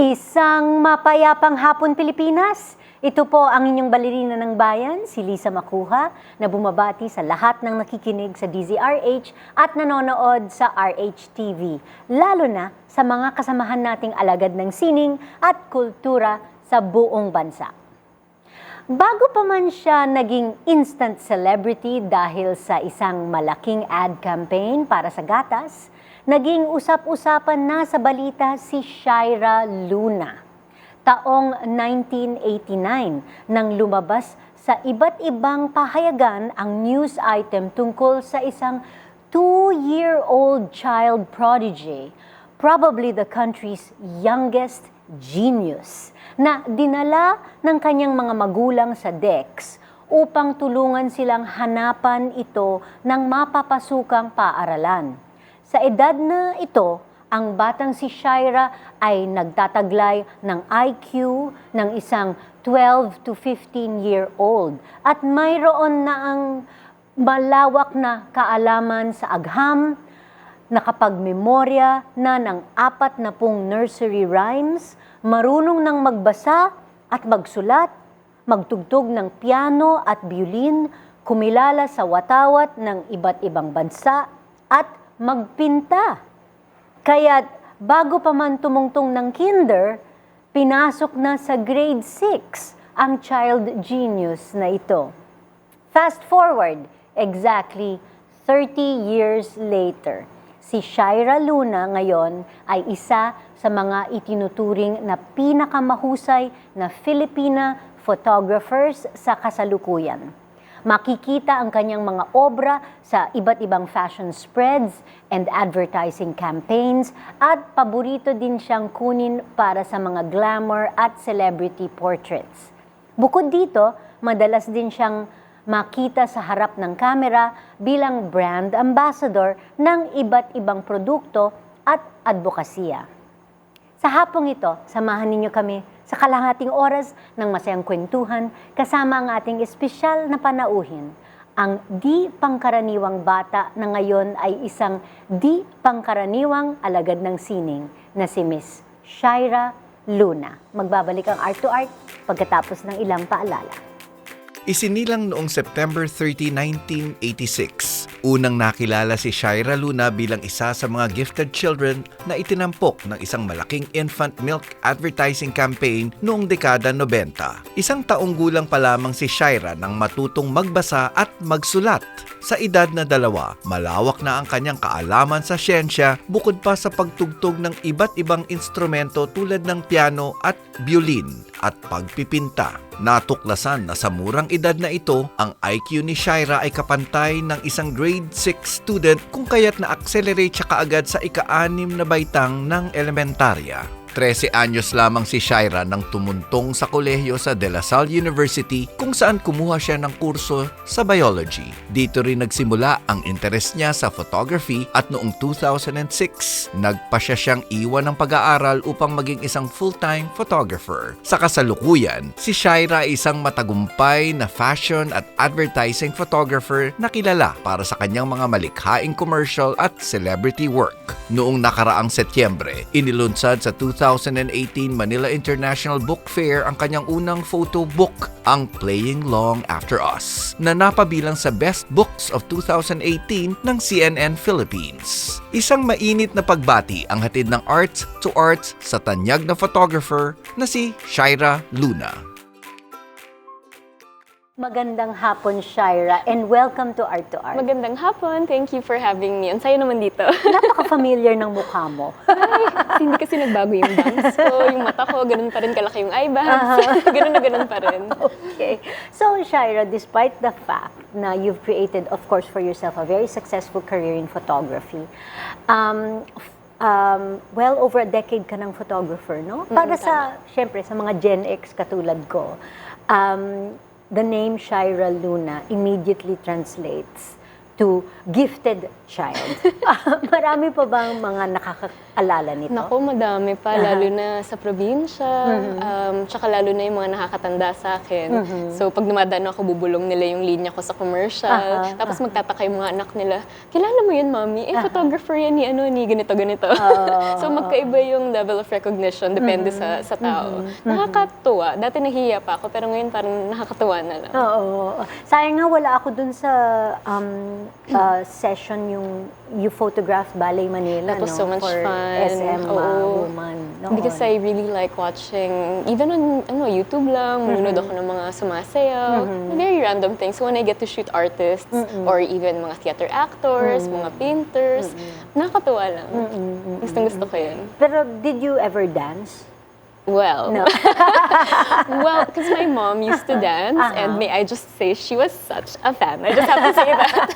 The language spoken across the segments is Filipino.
Isang mapayapang hapon Pilipinas. Ito po ang inyong balerina ng bayan, si Lisa Macuja, na bumabati sa lahat ng nakikinig sa DZRH at nanonood sa RH-TV, lalo na sa mga kasamahan nating alagad ng sining at kultura sa buong bansa. Bago pa man siya naging instant celebrity dahil sa isang malaking ad campaign para sa gatas, naging usap-usapan na sa balita si Shaira Luna. Taong 1989 nang lumabas sa iba't ibang pahayagan ang news item tungkol sa isang 2-year-old child prodigy, probably the country's youngest genius, na dinala ng kanyang mga magulang sa DEX upang tulungan silang hanapan ito ng mapapasukang paaralan. Sa edad na ito, ang batang si Shaira ay nagtataglay ng IQ ng isang 12 to 15-year-old at mayroon na ang malawak na kaalaman sa agham, nakapagmemorya na ng 40 nursery rhymes, marunong ng magbasa at magsulat, magtugtog ng piano at violin, kumilala sa watawat ng iba't ibang bansa at magpinta. Kaya't bago pa man tumungtong ng kinder, pinasok na sa grade 6 ang child genius na ito. Fast forward, exactly 30 years later, si Shaira Luna ngayon ay isa sa mga itinuturing na pinakamahusay na Filipina photographers sa kasalukuyan. Makikita ang kanyang mga obra sa iba't ibang fashion spreads and advertising campaigns at paborito din siyang kunin para sa mga glamour at celebrity portraits. Bukod dito, madalas din siyang makita sa harap ng kamera bilang brand ambassador ng iba't ibang produkto at advokasya. Sa hapong ito, samahan ninyo kami sa kalahating oras ng masayang kwentuhan kasama ang ating espesyal na panauhin, ang di pangkaraniwang bata na ngayon ay isang di pangkaraniwang alagad ng sining na si Miss Shaira Luna. Magbabalik ang Art to Art pagkatapos ng ilang paalala. Isinilang noong September 30, 1986. Unang nakilala si Shaira Luna bilang isa sa mga gifted children na itinampok ng isang malaking infant milk advertising campaign noong dekada 90. Isang taong gulang pa lamang si Shaira nang matutong magbasa at magsulat. Sa edad na 2, malawak na ang kanyang kaalaman sa siyensya bukod pa sa pagtugtog ng iba't ibang instrumento tulad ng piano at violin at pagpipinta. Natuklasan na sa murang edad na ito, ang IQ ni Shaira ay kapantay ng isang grade 6 student kung kaya't na-accelerate siya kaagad sa ika-6 na baitang ng elementarya. 13 anyos lamang si Shaira nang tumuntong sa kolehiyo sa De La Salle University kung saan kumuha siya ng kurso sa biology. Dito rin nagsimula ang interest niya sa photography at noong 2006, nagpasya siyang iwan ng pag-aaral upang maging isang full-time photographer. Sa kasalukuyan, si Shaira ay isang matagumpay na fashion at advertising photographer na kilala para sa kanyang mga malikhaing commercial at celebrity work. Noong nakaraang Setyembre, inilunsad sa 2018 Manila International Book Fair ang kanyang unang photo book, ang Playing Long After Us, na napabilang sa Best Books of 2018 ng CNN Philippines. Isang mainit na pagbati ang hatid ng Arts to Arts sa tanyag na photographer na si Shaira Luna. Magandang hapon, Shaira, and welcome to Art to Art. Magandang hapon. Thank you for having me. Ang sayo naman dito. Napaka-familiar ng mukha mo. Ay, hindi kasi nagbago yung bangs ko, yung mata ko, ganun pa rin kalaki yung eye bags. Ganun na ganun pa rin. Okay. So, Shaira, despite the fact na you've created, of course, for yourself a very successful career in photography, well, over a decade ka ng photographer, no? Para sa, syempre, sa mga Gen X katulad ko, the name Shaira Luna immediately translates to gifted child. Marami pa bang mga nakakaalala nito? Naku, madami pa, lalo na sa probinsya, tsaka lalo na yung mga nakakatanda sa akin. So, pag dumadaan ako, bubulong nila yung linya ko sa commercial, tapos magtataka yung mga anak nila, kilala mo yun, Mami? Photographer yan ni ganito. So, magkaiba yung level of recognition, depende sa tao. Nakakatuwa. Dati nahihiya pa ako, pero ngayon parang nakakatuwa na lang. Oo. Sayang nga wala ako dun sa session yung you photographed Ballet Manila, That was no? so much For fun. SM Oo. woman. Because I really like watching, even on YouTube lang, manunood ako ng mga sumasayaw, very random things. So when I get to shoot artists, or even mga theater actors, mga painters, nakakatuwa lang. Gustong-gusto ko yun. Pero did you ever dance? Well, No. well, because my mom used to dance, and may I just say she was such a fan. I just have to say that.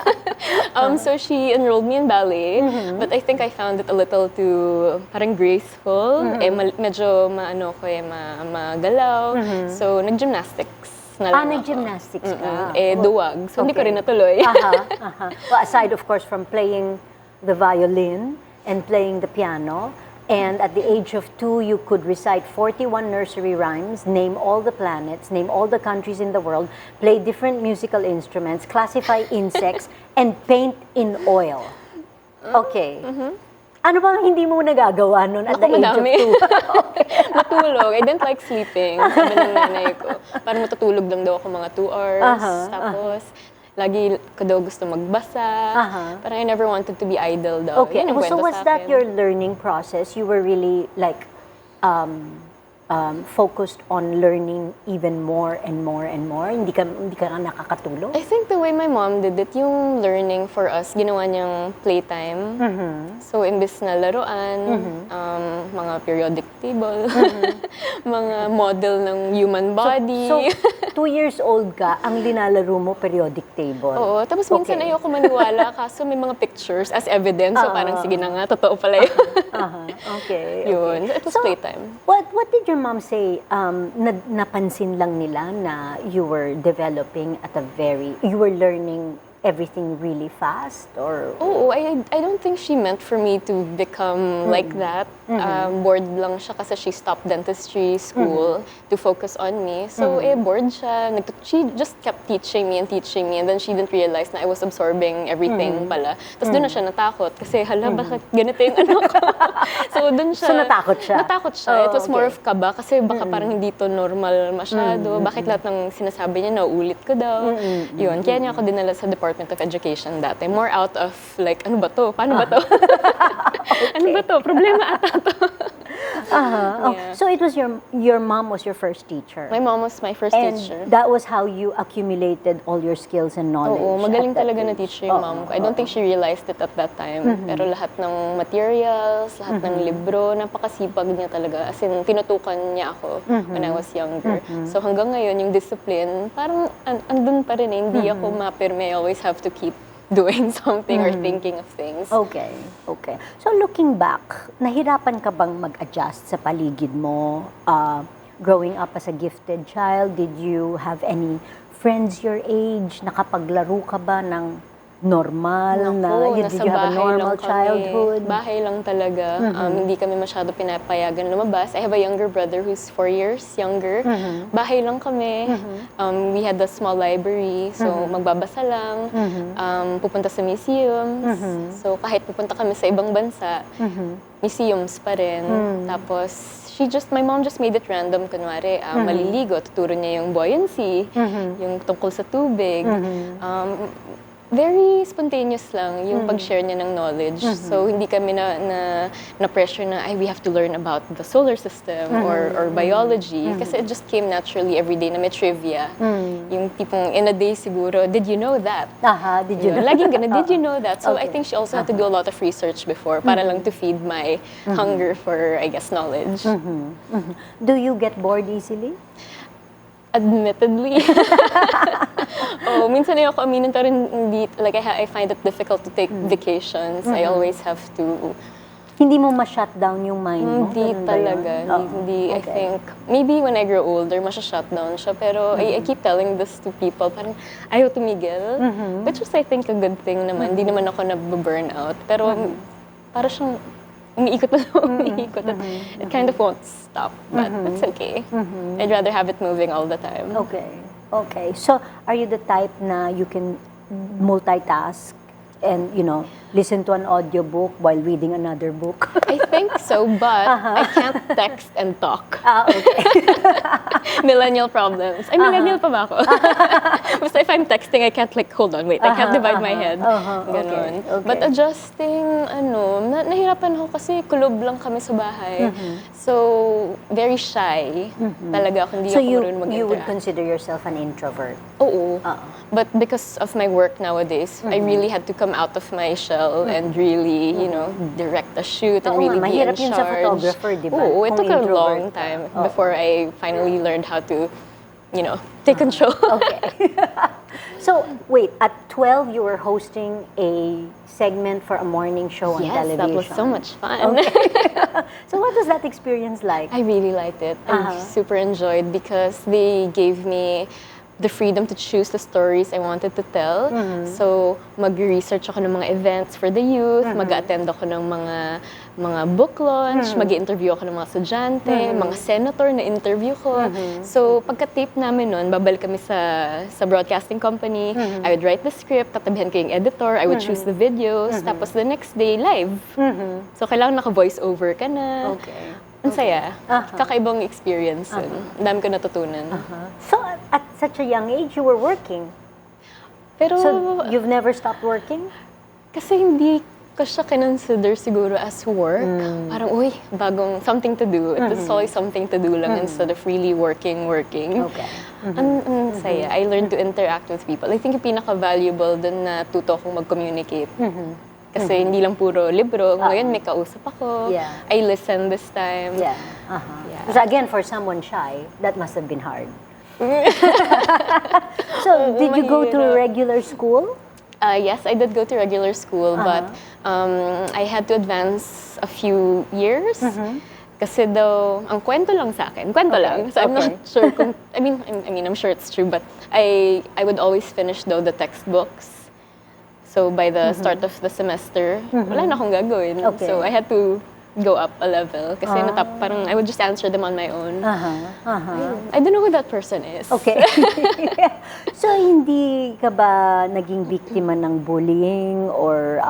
So she enrolled me in ballet, but I think I found it a little too parang graceful. Medyo magalaw. So nag-gymnastics na lang ako. Nag-gymnastics ka. Duwag. So hindi ko rin natuloy. Well, aside of course from playing the violin and playing the piano, and at the age of 2, you could recite 41 nursery rhymes, name all the planets, name all the countries in the world, play different musical instruments, classify insects, and paint in oil. Okay. Ano bang hindi mo nagagawa nun at the age Madami. of 2? Matulog. I didn't like sleeping. Sabi ng nanay ko. Parang matutulog lang daw ako mga 2 hours. Tapos, lagi ko daw gusto magbasa. Parang I never wanted to be idle daw. Okay, Yan ang so kwento was sa that akin. your learning process? You were really like focused on learning even more and more and more? Hindi ka nakakatulog? I think the way my mom did it, yung learning for us, ginawa niyang playtime. So, imbis na laruan, mga periodic table, mga model ng human body. So, 2 years old ka, ang linalaro mo periodic table. Oo, tapos minsan ayoko maniwala, kaso may mga pictures as evidence. So, parang sige na nga, totoo pala yun. Okay. Yun. It was playtime. What did your mom say? Napansin lang nila na you were developing at you were learning everything really fast, or? Oo, I don't think she meant for me to become like that. Bored lang siya kasi she stopped dentistry school to focus on me. So, bored siya. She just kept teaching me, and then she didn't realize na I was absorbing everything pala. Tapos doon na siya natakot kasi, hala, bakit ganito yung ano ko? So, doon siya. So, natakot siya? Natakot siya. It was more of kaba kasi baka parang hindi to normal masyado. Bakit lahat ng sinasabi niya, nauulit ko daw. Yun, kaya niya ako dinala sa Department of Education dati. More out of like, ano ba to? Paano ba to? Ano ba to? Problema ata to. Yeah. So it was your mom was your first teacher. My mom was my first And teacher. that was how you accumulated all your skills and knowledge. Oo, magaling at that talaga na age. teacher yung mom ko. I don't think she realized it at that time. Pero lahat ng materials, lahat ng libro, napakasipag niya talaga. As in, tinutukan niya ako when I was younger. So hanggang ngayon, yung discipline, parang andun pa rin eh. Hindi ako mapirme. I always have to keep doing something or thinking of things. Okay. So looking back, nahirapan ka bang mag-adjust sa paligid mo? Growing up as a gifted child, did you have any friends your age? Nakapaglaro ka ba ng normal did you have a normal childhood? Bahay lang talaga. Hindi kami masyado pinapayagan lumabas. I have a younger brother who's 4 years younger. Bahay lang kami. We had a small library. So, magbabasa lang. Pupunta sa museums. So, kahit pupunta kami sa ibang bansa, museums pa rin. Tapos, my mom just made it random. Kunwari, maliligo, tuturo niya yung buoyancy, yung tungkol sa tubig. Very spontaneous lang yung pag-share niya ng knowledge. So, hindi kami na pressure na, we have to learn about the solar system or biology. Kasi it just came naturally every day na may trivia. Yung tipong in a day siguro, did you know that? Did you know? Laging ganun, did you know that? So, I think she also had to do a lot of research before para lang to feed my hunger for, I guess, knowledge. Do you get bored easily? Admittedly. Minsan ayoko aminin, pero hindi, like I find it difficult to take vacations. I always have to Hindi mo ma-shut down yung mind mo? Hindi Ganun ba talaga. yun? Oo. Hindi, I Okay. think, maybe when I grow older, masya-shut down siya. Pero I keep telling this to people, parang ayaw tumigil. Which is, I think, a good thing naman. Hindi naman ako na-burn out. Pero para siyang umiikot na umiikot. It kind of won't stop. But it's okay. I'd rather have it moving all the time. Okay. Okay. So, are you the type na you can multitask and, listen to an audiobook while reading another book? I think so, but I can't text and talk. Okay. Millennial problems. Ay, millennial pa ba ako? Basta if I'm texting, I can't hold on, wait, I can't divide my head. Ganon. Okay. But adjusting, nahirapan ako kasi kulob lang kami sa bahay. So, very shy. Talaga ako, hindi So, ako marunong mag-interact. you would consider yourself an introvert? Oo. But because of my work nowadays, I really had to come out of my shell and really, direct a shoot and Oo really nga, be in mahirap yun sa charge. photographer, di ba? Oo, it Kung took a introvert long ka. time Oo. before I finally learned how to, take control. Okay. So, wait, at 12, you were hosting a segment for a morning show on Yes, television. that was so much fun. So, what was that experience like? I really liked it. I super enjoyed because they gave me the freedom to choose the stories I wanted to tell. So, mag-research ako ng mga events for the youth, mag-attend ako ng mga book launch, mag-interview ako ng mga estudyante, mga senator na interview ko. So, pagka-tape namin nun, babalik kami sa broadcasting company. I would write the script, tatabihan ko yung editor, I would choose the videos, tapos the next day, live. So, kailangan naka-voice over ka na. Okay. Ang saya. Kakaibang experience yun. Ang dami ko natutunan. So, at such a young age, you were working. Pero, So, you've never stopped working? kasi hindi ko siya kinonsider siguro as work. Parang, uy, bagong something to do. It's always something to do lang instead of really working. Okay. Ang saya. I learned to interact with people. I think yung pinaka-valuable dun na tuto akong mag-communicate. Kasi hindi lang puro libro. Ngayon may kausap ako. Yeah. I listen this time. Yeah. So, again, for someone shy, that must have been hard. So, did you go to mahirap. regular school? Yes, I did go to regular school, but I had to advance a few years. Kasi daw, ang kwento lang sa akin, kwento lang. So I'm not sure kung, I mean, I'm sure it's true, but I would always finish though the textbooks. So by the start of the semester, wala na akong gagawin. Okay. So I had to go up a level. Kasi parang I would just answer them on my own. I don't know who that person is. Okay. So, hindi ka ba naging biktima ng bullying or,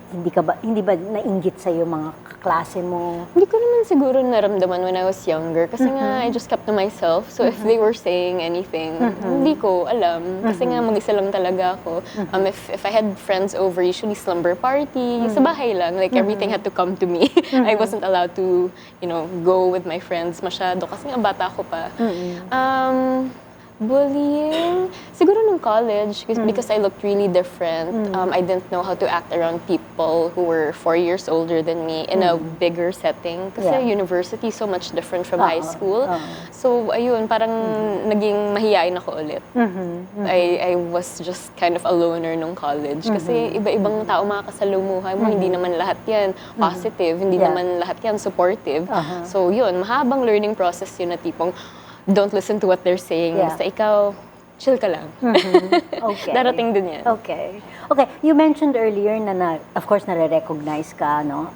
hindi ba nainggit sa'yo mga kaklase mo? Hindi ko naman siguro naramdaman when I was younger. Kasi nga, I just kept to myself. So if they were saying anything, hindi ko alam. Kasi nga, mag-isa lang talaga ako. If I had friends over, usually slumber party, sa bahay lang. Like, everything had to come to me. I wasn't allowed to, go with my friends masyado. Kasi nga, bata ko pa. Bullying? Siguro nung college, because I looked really different. I didn't know how to act around people who were 4 years older than me in a bigger setting. Kasi university is so much different from high school. So, ayun, parang naging mahiyain ako ulit. I was just kind of a loner nung college. Kasi iba-ibang tao makakasalumuhan mo, hindi naman lahat yan positive, hindi naman lahat yan supportive. So, yun, mahabang learning process yun na tipong, don't listen to what they're saying. Basta ikaw, chill ka lang. Okay. Darating din yan. Okay. Okay, you mentioned earlier na of course, nare-recognize ka, no?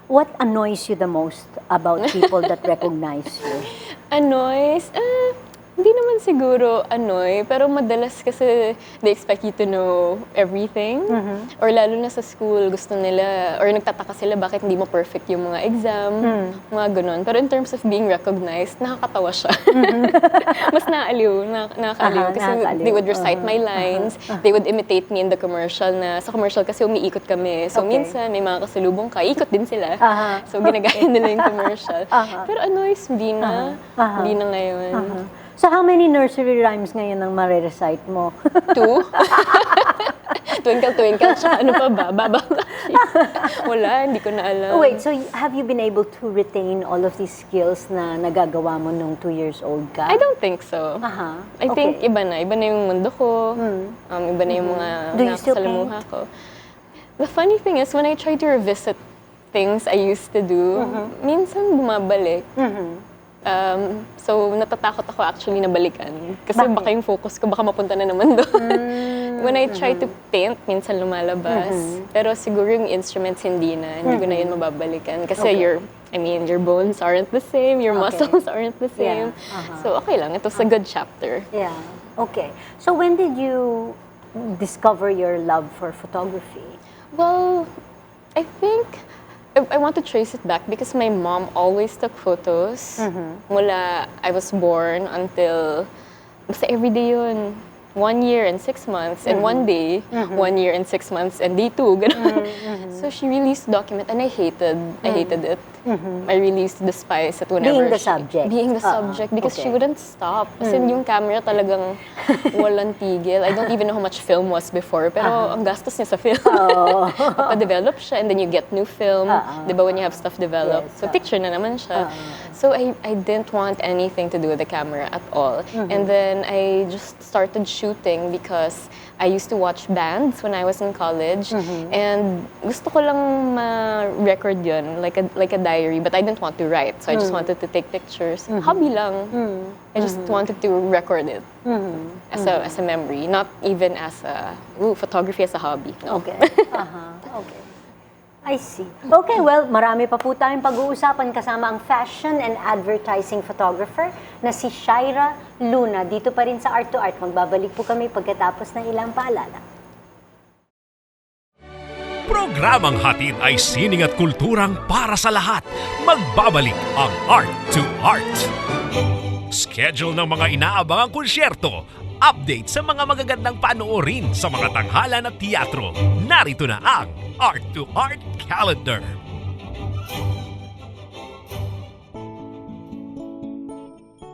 What annoys you the most about people that recognize you? Annoys? Hindi naman siguro annoy, pero madalas kasi they expect you to know everything. Or lalo na sa school, gusto nila, or nagtataka sila bakit hindi mo perfect yung mga exam, mga ganun. Pero in terms of being recognized, nakakatawa siya. Mas nakakaaliw. Kasi they would recite my lines, they would imitate me in the commercial na, sa commercial kasi umiikot kami. So minsan, may mga kasalubong ka, ikot din sila. So ginagaya nila yung commercial. Pero annoys, hindi na ngayon. So, how many nursery rhymes ngayon ang mare-recite mo? 2? Twinkle, twinkle, tsaka ano pa ba? Baba. Wala, hindi ko na alam. Wait, so have you been able to retain all of these skills na nagagawa mo nung 2 years old ka? I don't think so. I think iba na yung mundo ko, iba na yung mga Do you still nakasalamuha ko. The funny thing is, when I try to revisit things I used to do, minsan bumabalik. So, natatakot ako actually na balikan. Kasi Bakit? baka yung focus ko, baka mapunta na naman doon. When I try to paint, minsan lumalabas. Pero siguro yung instruments hindi ko na yun mababalikan. Kasi your bones aren't the same, your muscles aren't the same. So, okay lang. It was a good chapter. Yeah. Okay. So when did you discover your love for photography? Well, I think I want to trace it back because my mom always took photos mula I was born until basta everyday yun. 1 year and 6 months and 1 day, 1 year and 6 months and day 2, ganun. So she really used to document and I hated it. I really used to despise it whenever Being the subject. Being the subject because she okay. wouldn't stop. Kasi yung camera talagang walang tigil. I don't even know how much film was before, pero ang gastos niya sa film. Papadevelop siya and then you get new film. Di ba when you have stuff developed? Yes, So picture na naman siya. So I didn't want anything to do with the camera at all. And then I just started shooting because I used to watch bands when I was in college. And gusto ko lang ma-record yun, like a diary, but I didn't want to write. So I just wanted to take pictures. Hobby lang. I just wanted to record it as a memory, not even as photography as a hobby. No. Okay. Okay. I see. Okay, well, marami pa po tayong pag-uusapan kasama ang fashion and advertising photographer na si Shaira Luna. Dito pa rin sa Art to Art. Magbabalik po kami pagkatapos ng ilang paalala. Programang hatid ay sining at kulturang para sa lahat. Magbabalik ang Art to Art. Schedule ng mga inaabangang konsyerto. Update sa mga magagandang panoorin sa mga tanghalan at teatro. Narito na ang Art to Art Calendar.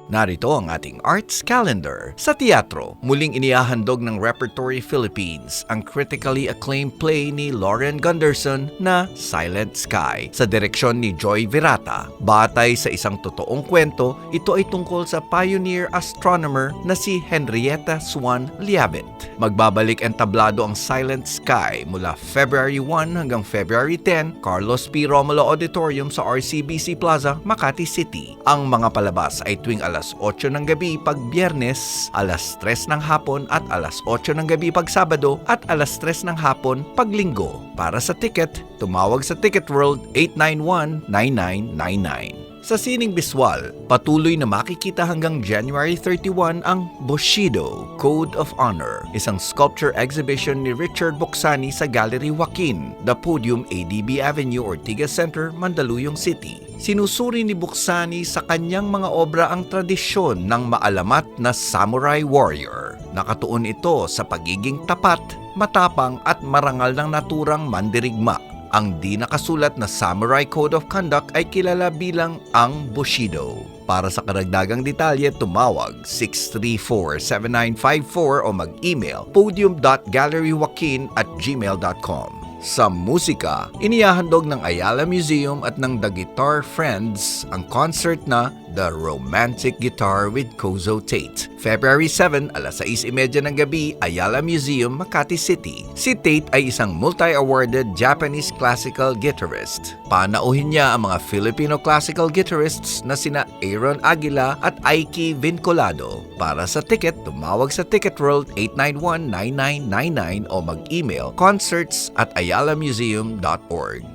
Narito ang ating arts calendar. Sa teatro, muling inihahandog ng Repertory Philippines ang critically acclaimed play ni Lauren Gunderson na Silent Sky sa direksyon ni Joy Virata. Batay sa isang totoong kwento, ito ay tungkol sa pioneer astronomer na si Henrietta Swan Liabit. Magbabalik ang tablado ang Silent Sky mula February 1 hanggang February 10, Carlos P. Romulo Auditorium sa RCBC Plaza, Makati City. Ang mga palabas ay tuwing alas 8 ng gabi pag Biyernes, alas 3 ng hapon at alas 8 ng gabi pag Sabado at alas 3 ng hapon pag Linggo. Para sa ticket, tumawag sa Ticket World 891-9999. Sa sining biswal, patuloy na makikita hanggang January 31 ang Bushido Code of Honor, isang sculpture exhibition ni Richard Boksani sa Gallery Joaquin, The Podium, ADB Avenue, Ortigas Center, Mandaluyong City. Sinusuri ni Boksani sa kanyang mga obra ang tradisyon ng maalamat na samurai warrior. Nakatuon ito sa pagiging tapat, matapang at marangal ng naturang mandirigma. Ang di nakasulat na Samurai Code of Conduct ay kilala bilang ang Bushido. Para sa karagdagang detalye, tumawag 634-7954 o mag-email podium.galleryjoaquin@gmail.com. Sa musika, inihahandog ng Ayala Museum at ng The Guitar Friends ang concert na The Romantic Guitar with Kozo Tate. February 7, alas 6:30 ng gabi, Ayala Museum, Makati City. Si Tate ay isang multi-awarded Japanese classical guitarist. Panauhin niya ang mga Filipino classical guitarists na sina Aaron Aguila at Aiki Vincolado. Para sa ticket, tumawag sa Ticket World 891-9999 o mag-email concerts@ayalamuseum.org.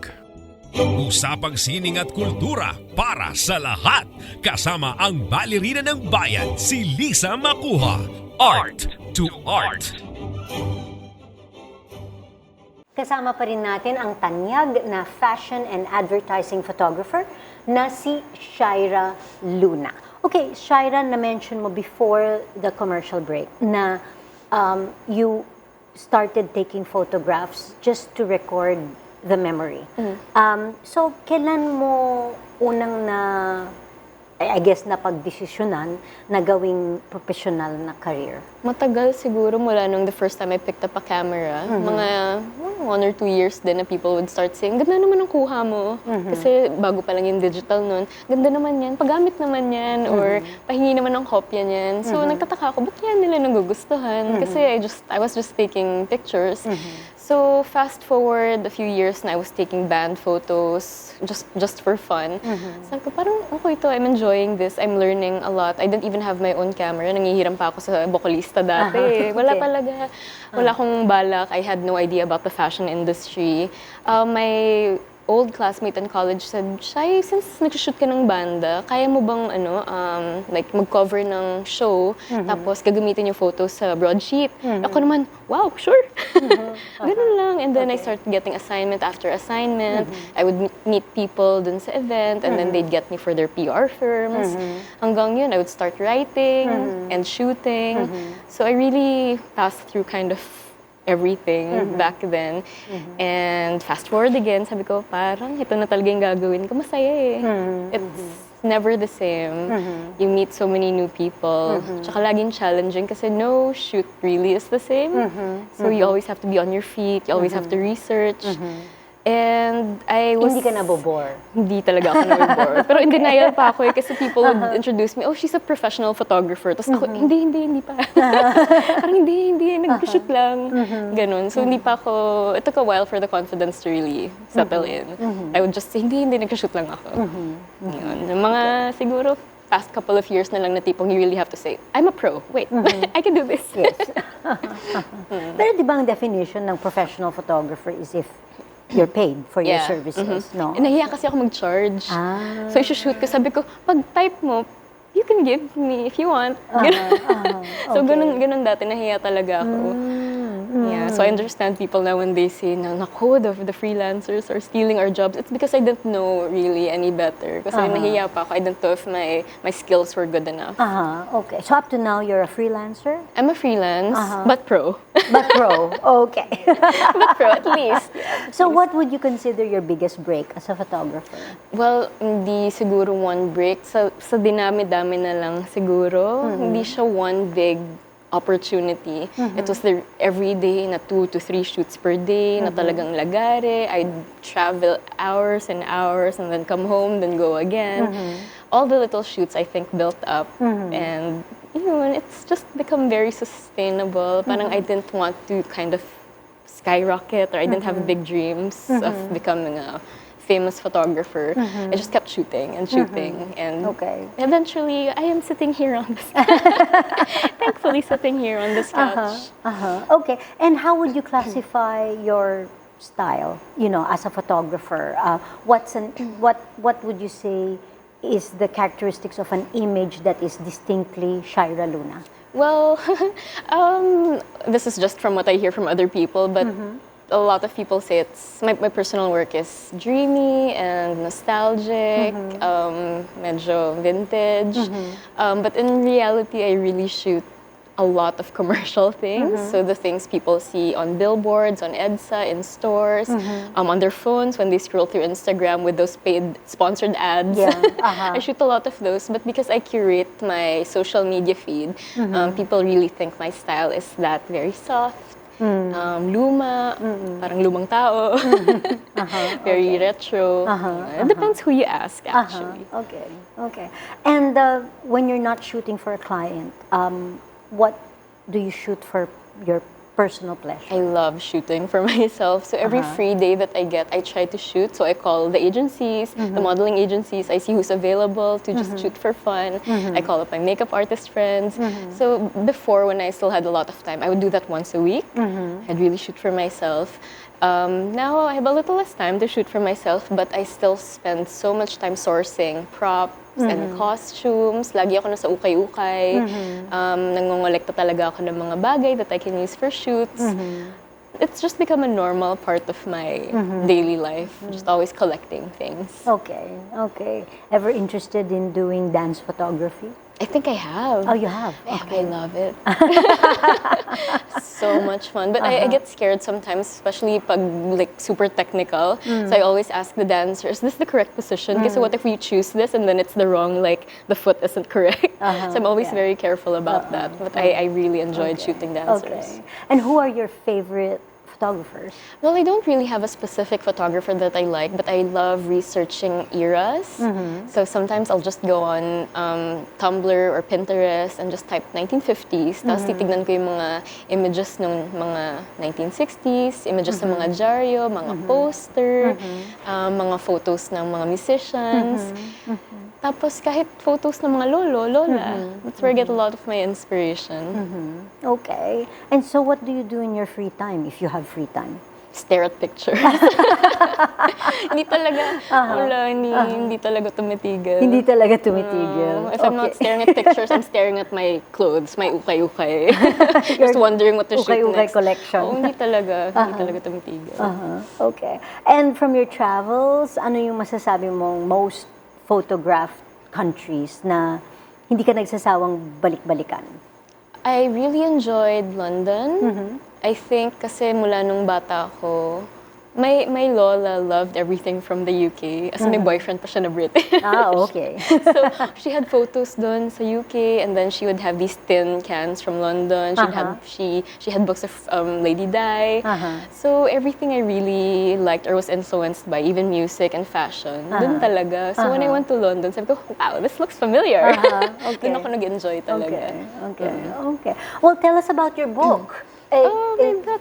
Usapang sining at kultura para sa lahat. Kasama ang balerina ng bayan, si Lisa Macuja. Art to Art. Kasama pa rin natin ang tanyag na fashion and advertising photographer na si Shaira Luna. Okay, Shaira, na-mention mo before the commercial break na you started taking photographs just to record the memory. So, kailan mo unang I guess napagdesisyonan na gawing professional na career? Matagal siguro mula nung the first time I picked up a camera. Mga 1 or 2 years din na people would start saying, ganda naman ang kuha mo. Kasi bago pa lang yung digital nun. Ganda naman yan, paggamit naman yan, or pahingi naman ng kopya niyan. So nagtataka ako, ba't yan nila nagugustuhan? Kasi I was just taking pictures. So So fast forward a few years na I was taking band photos just for fun. Sabi ko, parang okay to, I'm enjoying this, I'm learning a lot. I didn't even have my own camera. Nangihiram pa ako sa vocalista dati. Wala talaga. Wala akong balak. I had no idea about the fashion industry. My old classmate in college said, Shai, since nag-shoot ka ng banda, kaya mo bang like mag-cover ng show, tapos gagamitin yung photos sa broadsheet? Ako naman, wow, sure. Ganun lang. And then I started getting assignment after assignment. I would meet people dun sa event, and then they'd get me for their PR firms. Hanggang yun, I would start writing and shooting. So I really passed through kind of everything back then. And fast forward again, sabi ko, parang ito na talaga yung gagawin ko. Masaya eh. It's never the same. You meet so many new people. Tsaka laging challenging kasi no shoot really is the same. So you always have to be on your feet. You always have to research. And I was... Hindi ka nabobore? Hindi talaga ako nabobore. Pero in denial pa ako eh, kasi people would introduce me, oh, she's a professional photographer. Tapos ako, hindi pa. Parang hindi, nag-shoot lang. Ganun. So hindi pa ako, it took a while for the confidence to really settle in. I would just say, hindi, nag-shoot lang ako. Yun. Mga siguro, past couple of years na lang na tipong you really have to say, I'm a pro. Wait, I can do this. Yes. Pero di ba ang definition ng professional photographer is if you're paid for your services, no? Nahiya kasi ako mag-charge. So, i-shoot ko. Sabi ko, pag type mo, you can give me if you want. So, ganun dati. Nahiya talaga ako. Yeah, so I understand people now when they say, naku, the freelancers are stealing our jobs. It's because I didn't know really any better. Kasi nahiya pa ako. I didn't know if my skills were good enough. Okay. So up to now, you're a freelancer? I'm a freelance, but pro. But pro. Okay. But pro, at least. So what would you consider your biggest break as a photographer? Well, hindi siguro one break. Sa dinami-dami na lang siguro. Hindi siya one big opportunity. It was the everyday na 2 to 3 shoots per day na talagang lagare. I'd travel hours and hours and then come home, then go again. All the little shoots I think built up and it's just become very sustainable. Parang I didn't want to kind of skyrocket or I didn't have big dreams of becoming a famous photographer. I just kept shooting and shooting and eventually I am sitting here on this thankfully sitting here on this couch. Okay. And how would you classify your style, as a photographer? What would you say is the characteristics of an image that is distinctly Shaira Luna? Well, this is just from what I hear from other people, but a lot of people say it's my personal work is dreamy and nostalgic, medyo vintage. But in reality, I really shoot a lot of commercial things. So the things people see on billboards, on EDSA, in stores, on their phones when they scroll through Instagram with those paid sponsored ads. I shoot a lot of those, but because I curate my social media feed, people really think my style is that very soft. Luma, parang lumang tao, very retro. It depends who you ask, actually. Okay. And when you're not shooting for a client, what do you shoot for your personal pleasure? I love shooting for myself. So every free day that I get, I try to shoot. So I call the agencies, the modeling agencies. I see who's available to just shoot for fun. I call up my makeup artist friends. So before, when I still had a lot of time, I would do that once a week. I'd really shoot for myself. Now I have a little less time to shoot for myself, but I still spend so much time sourcing props and costumes. Lagi ako nasa ukay-ukay. Nangongolekta talaga ako ng mga bagay that I can use for shoots. It's just become a normal part of my daily life, just always collecting things. Okay. Ever interested in doing dance photography? I think I have. Oh, you have? I love it. So much fun. But I get scared sometimes, especially pag like super technical. So I always ask the dancer, is this the correct position? Because what if we choose this and then it's the wrong, like the foot isn't correct? So I'm always very careful about that. But I really enjoyed shooting dancers. And who are your favorite photographers? Well, I don't really have a specific photographer that I like, but I love researching eras. So sometimes I'll just go on Tumblr or Pinterest and just type 1950s. Tapos titignan ko yung mga images ng mga 1960s, images ng mga dyaryo, mga poster, mga photos ng mga musicians. Tapos kahit photos ng mga lolo, lola. That's where I get a lot of my inspiration. Okay. And so what do you do in your free time, if you have free time? Stare at pictures. Hindi talaga, hindi talaga tumitigil. Hindi talaga tumitigil. If I'm not staring at pictures, I'm staring at my clothes, my ukay-ukay. Just wondering what to shoot Ukay-ukay next. collection. Hindi talaga tumitigil. Okay. And from your travels, ano yung masasabi mong most photographed countries na hindi ka nagsasawang balik-balikan? I really enjoyed London. I think kasi mula nung bata ako, my lola loved everything from the UK. As may boyfriend pa siya na British. Okay. So she had photos doon sa UK, and then she would have these tin cans from London. She had books of Lady Di. So everything I really liked or was influenced by, even music and fashion, doon talaga. So when I went to London, sabi ko, wow, this looks familiar. Okay. Doon ako nag-enjoy talaga. Okay. Well, tell us about your book.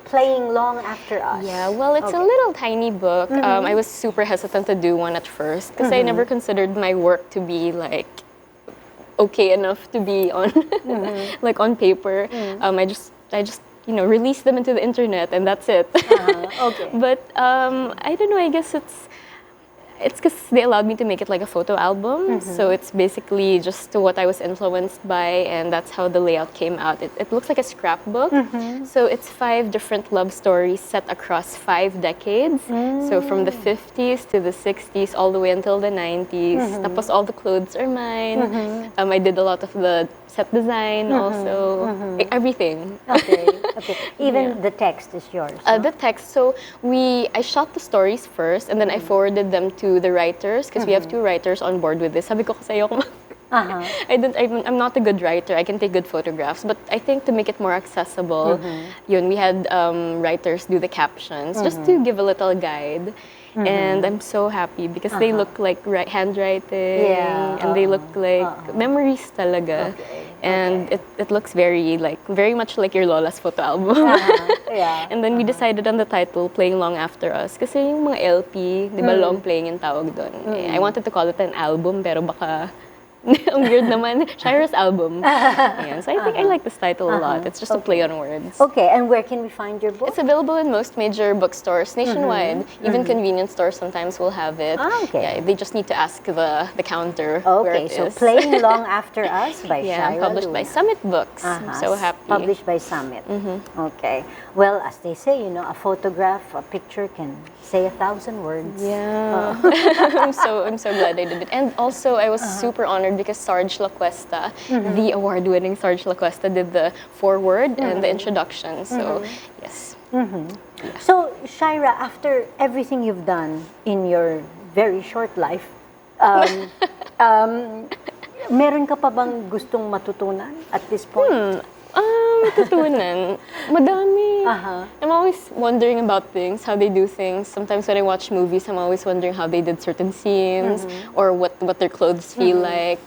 Playing Long After Us. Yeah, well, it's a little tiny book. I was super hesitant to do one at first because I never considered my work to be like okay enough to be on like on paper. I just release them into the internet and that's it. Okay. But I don't know. I guess it's because they allowed me to make it like a photo album. So it's basically just what I was influenced by, and that's how the layout came out. It looks like a scrapbook. So it's 5 different love stories set across 5 decades. So from the 50s to the 60s, all the way until the 90s. Tapos all the clothes are mine. I did a lot of the set design also. Everything. Okay. Even the text is yours. The text. So I shot the stories first, and then I forwarded them to the writers because we have 2 writers on board with this. Sabi ko kasi ayoko I'm not a good writer. I can take good photographs, but I think to make it more accessible, we had writers do the captions just to give a little guide. And I'm so happy because they look like handwriting, and they look like memories talaga. And it looks very much like your lola's photo album. And then we decided on the title, Playing Long After Us. Kasi yung mga LP, di ba, long playing yung tawag doon. I wanted to call it an album, pero baka ang weird naman. Shaira's album. Ayan. So I think I like this title a lot. It's just a play on words. Okay, and where can we find your book? It's available in most major bookstores nationwide. Even convenience stores sometimes will have it. Okay. Yeah, they just need to ask the counter where Okay, it so is. Playing Long After Us by Shaira published by Luna. Summit Books. I'm so happy. Published by Summit. Okay. Well, as they say, a photograph, a picture can say 1,000 words. Yeah. I'm so glad I did it. And also, I was super honored because Sarge Lacuesta, the award-winning Sarge Lacuesta, did the foreword and the introduction. So, yes. So, Shaira, after everything you've done in your very short life, meron ka pa bang gustong matutunan at this point? Matutunan. Madami. I'm always wondering about things, how they do things. Sometimes when I watch movies, I'm always wondering how they did certain scenes or what their clothes feel like.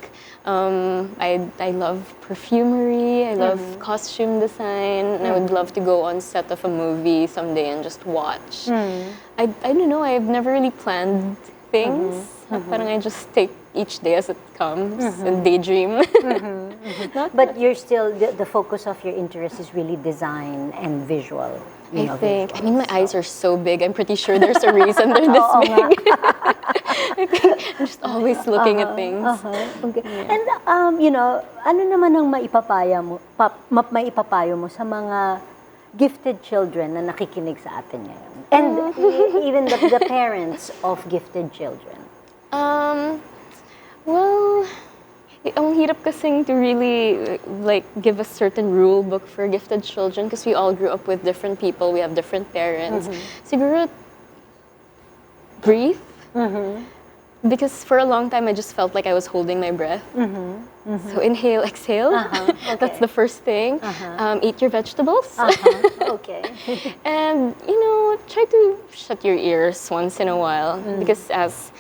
I love perfumery. I love costume design. And I would love to go on set of a movie someday and just watch. I don't know. I've never really planned things. Parang I just take each day as it comes and daydream. But you're still, the focus of your interest is really design and visual. I think. I mean, my eyes are so big. I'm pretty sure there's a reason they're this big. I think I'm just always looking at things. Okay. And, ano naman ang maipapayo mo sa mga gifted children na nakikinig sa atin ngayon? And even the parents of gifted children. Well, ang hirap kasing to really give a certain rule book for gifted children because we all grew up with different people, we have different parents. Siguro, breathe. Because for a long time I just felt like I was holding my breath. So inhale, exhale. Okay. That's the first thing. Eat your vegetables. Okay. And, try to shut your ears once in a while. Because as,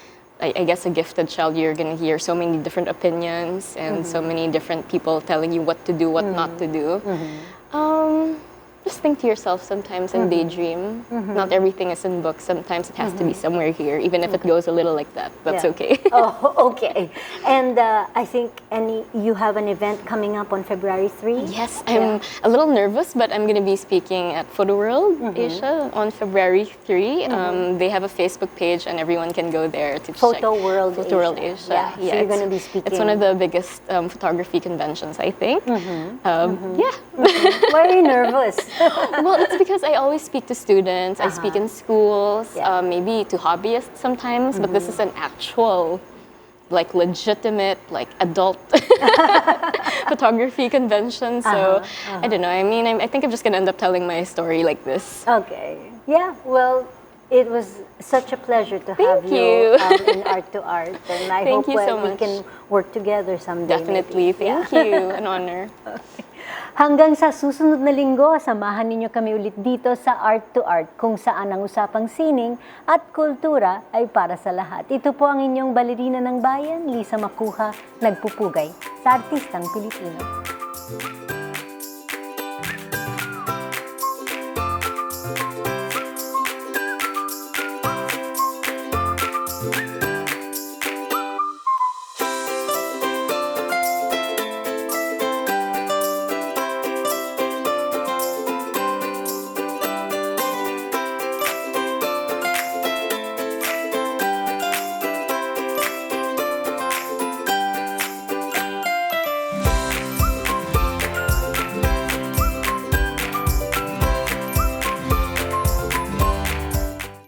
I guess, a gifted child, you're going to hear so many different opinions and so many different people telling you what to do, what not to do. Just think to yourself sometimes and daydream. Not everything is in books. Sometimes it has to be somewhere here, even if it goes a little like that. That's okay. Oh, okay. And I think you have an event coming up on February 3? Yes, I'm a little nervous, but I'm going to be speaking at Photo World Asia on February 3. They have a Facebook page, and everyone can go there to check. Photo World Asia. Yeah, so you're going to be speaking. It's one of the biggest photography conventions, I think. Yeah. Why are you nervous? Well, it's because I always speak to students. I speak in schools, maybe to hobbyists sometimes, but this is an actual, legitimate, adult photography convention. So I don't know. I mean, I think I'm just gonna end up telling my story like this. Okay. Yeah. Well, it was such a pleasure to have Thank you. In Art to Art, and I Thank hope you so we much. can work together someday. Definitely. Maybe. Thank you. An honor. Hanggang sa susunod na linggo, samahan ninyo kami ulit dito sa Art to Art, kung saan ang usapang sining at kultura ay para sa lahat. Ito po ang inyong balerina ng bayan, Lisa Macuja, nagpupugay sa artistang Pilipino.